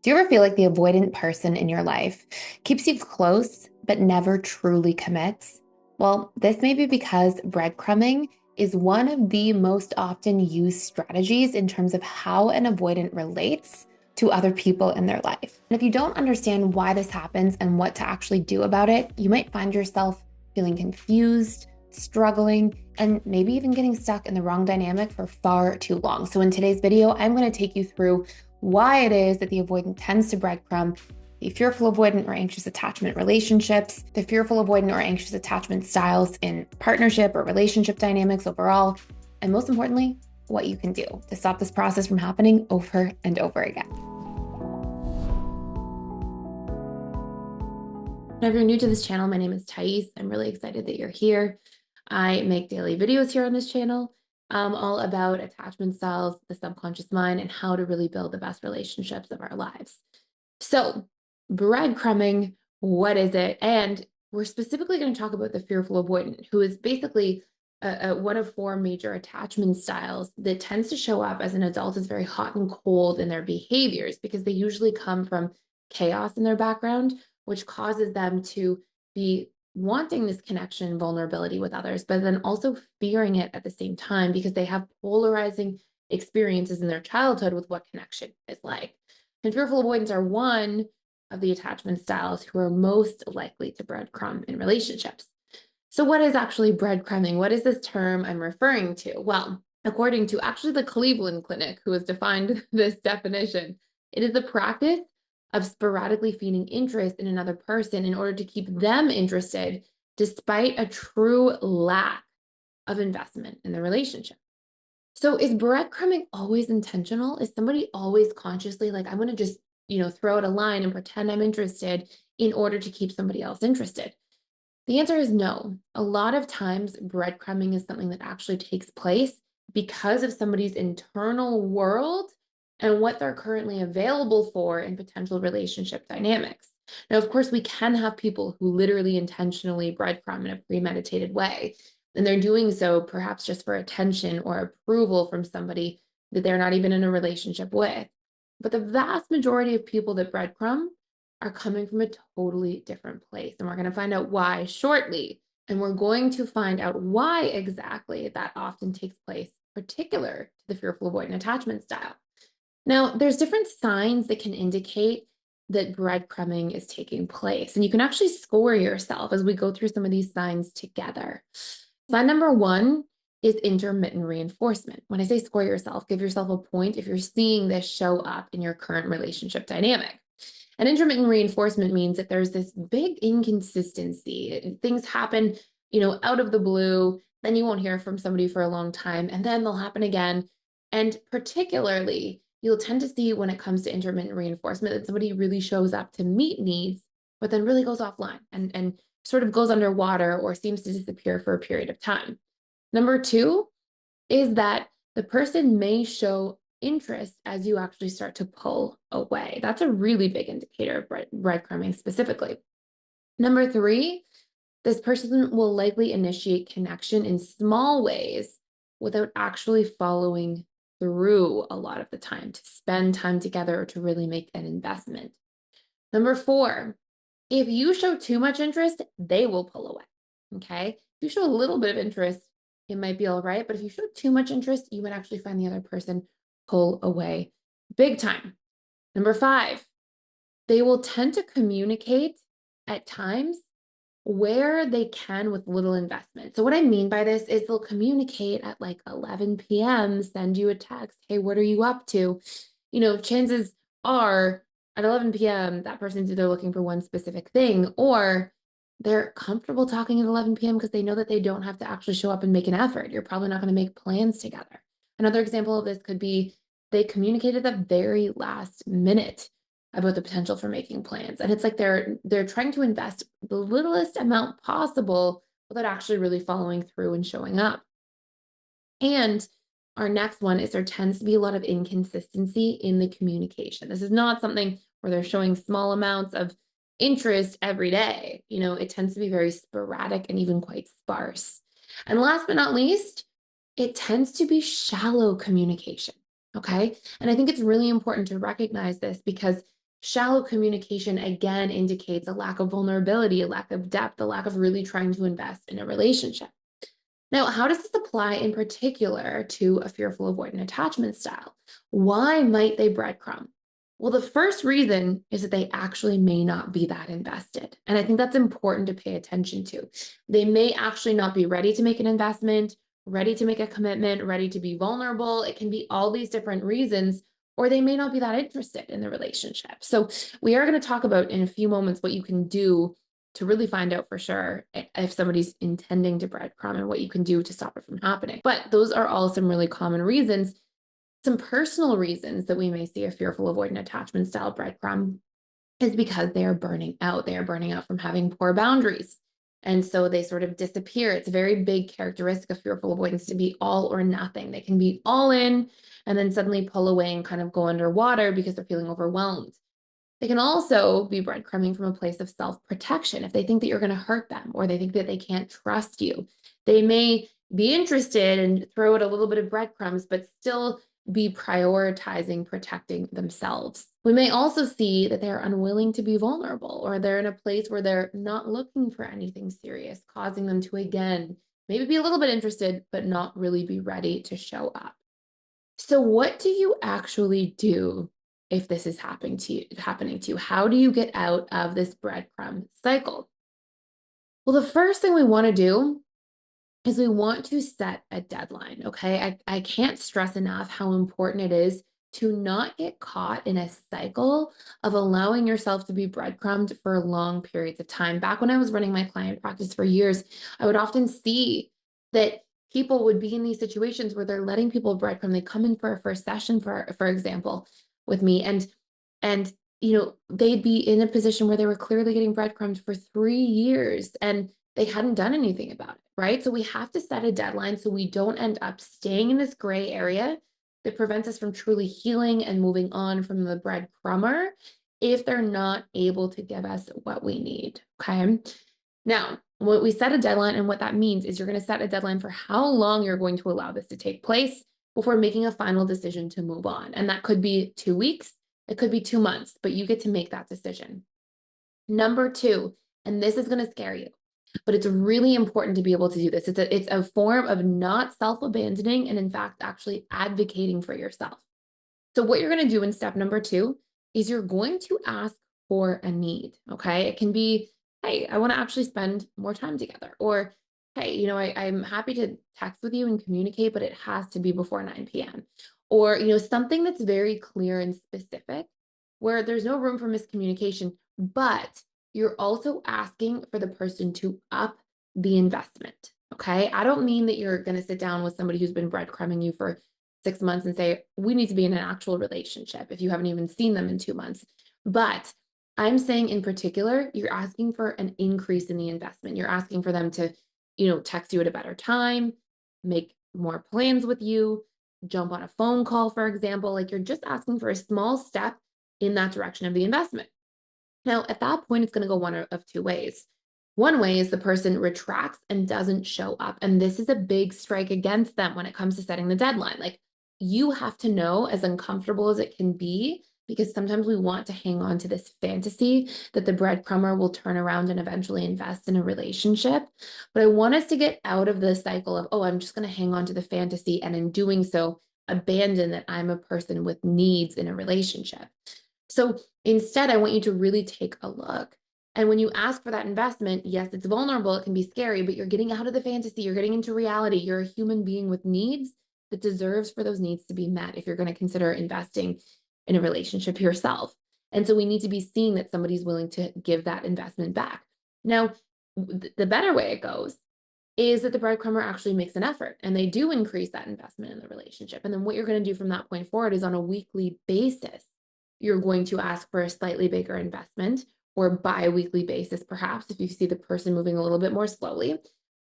Do you ever feel like the avoidant person in your life keeps you close but never truly commits? Well, this may be because breadcrumbing is one of the most often used strategies in terms of how an avoidant relates to other people in their life. And if you don't understand why this happens and what to actually do about it, you might find yourself feeling confused, struggling, and maybe even getting stuck in the wrong dynamic for far too long. So in today's video, I'm going to take you through why it is that the avoidant tends to breadcrumb, the fearful avoidant or anxious attachment relationships, the fearful avoidant or anxious attachment styles in partnership or relationship dynamics overall, and most importantly, what you can do to stop this process from happening over and over again. Now, if you're new to this channel, my name is Thais. I'm really excited that you're here. I make daily videos here on this channel, all about attachment styles, the subconscious mind, and how to really build the best relationships of our lives. So, breadcrumbing, what is it? And we're specifically going to talk about the fearful avoidant, who is basically one of four major attachment styles that tends to show up as an adult as very hot and cold in their behaviors because they usually come from chaos in their background, which causes them to be wanting this connection and vulnerability with others, but then also fearing it at the same time because they have polarizing experiences in their childhood with what connection is like. And fearful avoidants are one of the attachment styles who are most likely to breadcrumb in relationships. So, what is actually breadcrumbing? What is this term I'm referring to? Well, according to actually the Cleveland Clinic, who has defined this definition, it is the practice of sporadically feigning interest in another person in order to keep them interested despite a true lack of investment in the relationship. So is breadcrumbing always intentional? Is somebody always consciously like, I'm going to just, throw out a line and pretend I'm interested in order to keep somebody else interested? The answer is no. A lot of times, breadcrumbing is something that actually takes place because of somebody's internal world and what they're currently available for in potential relationship dynamics. Now, of course, we can have people who literally intentionally breadcrumb in a premeditated way, and they're doing so perhaps just for attention or approval from somebody that they're not even in a relationship with. But the vast majority of people that breadcrumb are coming from a totally different place. And we're going to find out why shortly. And we're going to find out why exactly that often takes place, particular to the fearful avoidant attachment style. Now, there's different signs that can indicate that breadcrumbing is taking place. And you can actually score yourself as we go through some of these signs together. Sign number one is intermittent reinforcement. When I say score yourself, give yourself a point if you're seeing this show up in your current relationship dynamic. And intermittent reinforcement means that there's this big inconsistency. Things happen, out of the blue, then you won't hear from somebody for a long time, and then they'll happen again. And particularly, you'll tend to see when it comes to intermittent reinforcement that somebody really shows up to meet needs, but then really goes offline and sort of goes underwater or seems to disappear for a period of time. Number two is that the person may show interest as you actually start to pull away. That's a really big indicator of breadcrumbing specifically. Number three, this person will likely initiate connection in small ways without actually following through a lot of the time to spend time together or to really make an investment. Number four, if you show too much interest, they will pull away. Okay. If you show a little bit of interest, it might be all right. But if you show too much interest, you might actually find the other person pull away big time. Number five, they will tend to communicate at times where they can with little investment. So what I mean by this is they'll communicate at like 11 p.m., send you a text, hey, what are you up to? Chances are at 11 p.m., that person's either looking for one specific thing or they're comfortable talking at 11 p.m. because they know that they don't have to actually show up and make an effort. You're probably not going to make plans together. Another example of this could be they communicated at the very last minute about the potential for making plans. And it's like they're trying to invest the littlest amount possible without actually really following through and showing up. And our next one is there tends to be a lot of inconsistency in the communication. This is not something where they're showing small amounts of interest every day. It tends to be very sporadic and even quite sparse. And last but not least, it tends to be shallow communication. Okay. And I think it's really important to recognize this because Shallow communication again indicates a lack of vulnerability, a lack of depth, a lack of really trying to invest in a relationship. Now, how does this apply in particular to a fearful avoidant attachment style? Why might they breadcrumb? Well, the first reason is that they actually may not be that invested. And I think that's important to pay attention to. They may actually not be ready to make an investment, ready to make a commitment, ready to be vulnerable. It can be all these different reasons, or they may not be that interested in the relationship. So, we are going to talk about in a few moments what you can do to really find out for sure if somebody's intending to breadcrumb and what you can do to stop it from happening. But those are all some really common reasons. Some personal reasons that we may see a fearful avoidant attachment style breadcrumb is because they are burning out. They are burning out from having poor boundaries. And so they sort of disappear. It's a very big characteristic of fearful avoidance to be all or nothing. They can be all in and then suddenly pull away and kind of go underwater because they're feeling overwhelmed. They can also be breadcrumbing from a place of self-protection. If they think that you're going to hurt them or they think that they can't trust you, they may be interested and throw out a little bit of breadcrumbs, but still be prioritizing protecting themselves. We may also see that they're unwilling to be vulnerable or they're in a place where they're not looking for anything serious, causing them to again maybe be a little bit interested, but not really be ready to show up. So what do you actually do if this is happening to you? How do you get out of this breadcrumb cycle? Well, the first thing we want to do is we want to set a deadline. Okay. I can't stress enough how important it is to not get caught in a cycle of allowing yourself to be breadcrumbed for long periods of time. Back when I was running my client practice for years, I would often see that people would be in these situations where they're letting people breadcrumb. They come in for a first session, for example, with me, and they'd be in a position where they were clearly getting breadcrumbs for 3 years and they hadn't done anything about it, right? So we have to set a deadline so we don't end up staying in this gray area that prevents us from truly healing and moving on from the breadcrumber if they're not able to give us what we need. Okay. Now, what we set a deadline, and what that means is you're going to set a deadline for how long you're going to allow this to take place before making a final decision to move on. And that could be 2 weeks, it could be 2 months, but you get to make that decision. Number two, and this is going to scare you, but it's really important to be able to do this. It's a form of not self-abandoning and in fact, actually advocating for yourself. So what you're going to do in step number two is you're going to ask for a need. Okay. It can be, hey, I want to actually spend more time together. Or, hey, I'm happy to text with you and communicate, but it has to be before 9 p.m. Or, something that's very clear and specific where there's no room for miscommunication, but you're also asking for the person to up the investment. Okay. I don't mean that you're going to sit down with somebody who's been breadcrumbing you for 6 months and say, we need to be in an actual relationship if you haven't even seen them in 2 months. But I'm saying in particular, you're asking for an increase in the investment. You're asking for them to, text you at a better time, make more plans with you, jump on a phone call, for example. Like you're just asking for a small step in that direction of the investment. Now, at that point, it's going to go one of two ways. One way is the person retracts and doesn't show up. And this is a big strike against them when it comes to setting the deadline. Like you have to know, as uncomfortable as it can be, because sometimes we want to hang on to this fantasy that the breadcrumber will turn around and eventually invest in a relationship. But I want us to get out of the cycle of, oh, I'm just going to hang on to the fantasy. And in doing so, abandon that I'm a person with needs in a relationship. So instead, I want you to really take a look. And when you ask for that investment, yes, it's vulnerable, it can be scary, but you're getting out of the fantasy, you're getting into reality. You're a human being with needs that deserves for those needs to be met if you're going to consider investing in a relationship yourself. And so we need to be seeing that somebody's willing to give that investment back. Now, the better way it goes is that the breadcrumber actually makes an effort and they do increase that investment in the relationship. And then what you're going to do from that point forward is on a weekly basis, you're going to ask for a slightly bigger investment or bi-weekly basis, perhaps, if you see the person moving a little bit more slowly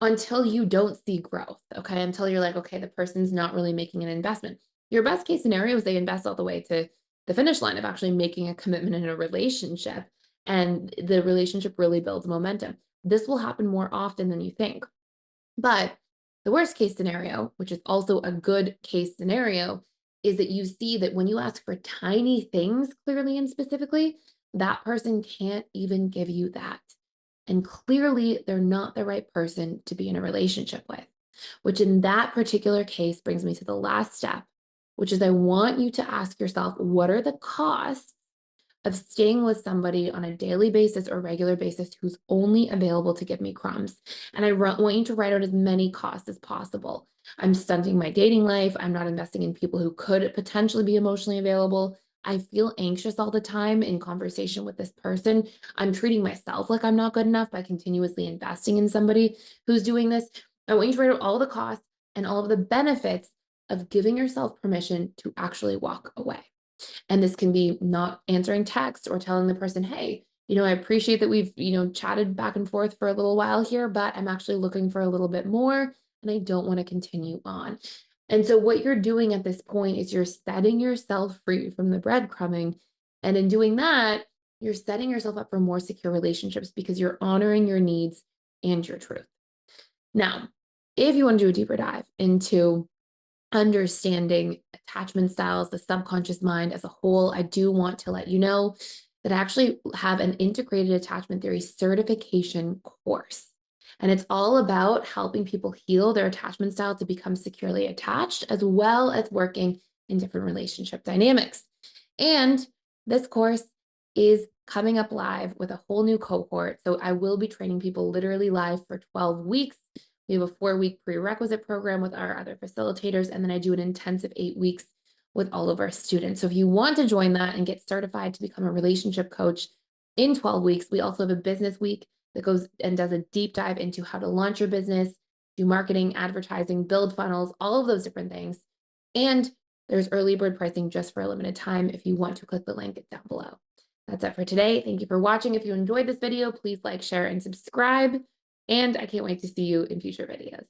until you don't see growth. Okay. Until you're like, okay, the person's not really making an investment. Your best case scenario is they invest all the way to the finish line of actually making a commitment in a relationship and the relationship really builds momentum. This will happen more often than you think. But the worst case scenario, which is also a good case scenario, is that you see that when you ask for tiny things clearly and specifically, that person can't even give you that. And clearly, they're not the right person to be in a relationship with, which in that particular case brings me to the last step, which is I want you to ask yourself, what are the costs of staying with somebody on a daily basis or regular basis who's only available to give me crumbs? And I want you to write out as many costs as possible. I'm stunting my dating life. I'm not investing in people who could potentially be emotionally available. I feel anxious all the time in conversation with this person. I'm treating myself like I'm not good enough by continuously investing in somebody who's doing this. I want you to write out all the costs and all of the benefits of giving yourself permission to actually walk away. And this can be not answering text or telling the person, hey, I appreciate that we've, chatted back and forth for a little while here, but I'm actually looking for a little bit more and I don't want to continue on. And so what you're doing at this point is you're setting yourself free from the breadcrumbing. And in doing that, you're setting yourself up for more secure relationships because you're honoring your needs and your truth. Now, if you want to do a deeper dive into understanding attachment styles, the subconscious mind as a whole, I do want to let you know that I actually have an integrated attachment theory certification course. And it's all about helping people heal their attachment style to become securely attached, as well as working in different relationship dynamics. And this course is coming up live with a whole new cohort. So I will be training people literally live for 12 weeks. We have a 4-week prerequisite program with our other facilitators, and then I do an intensive 8 weeks with all of our students. So if you want to join that and get certified to become a relationship coach in 12 weeks, we also have a business week that goes and does a deep dive into how to launch your business, do marketing, advertising, build funnels, all of those different things. And there's early bird pricing just for a limited time if you want to click the link down below. That's it for today. Thank you for watching. If you enjoyed this video, please like, share, and subscribe. And I can't wait to see you in future videos.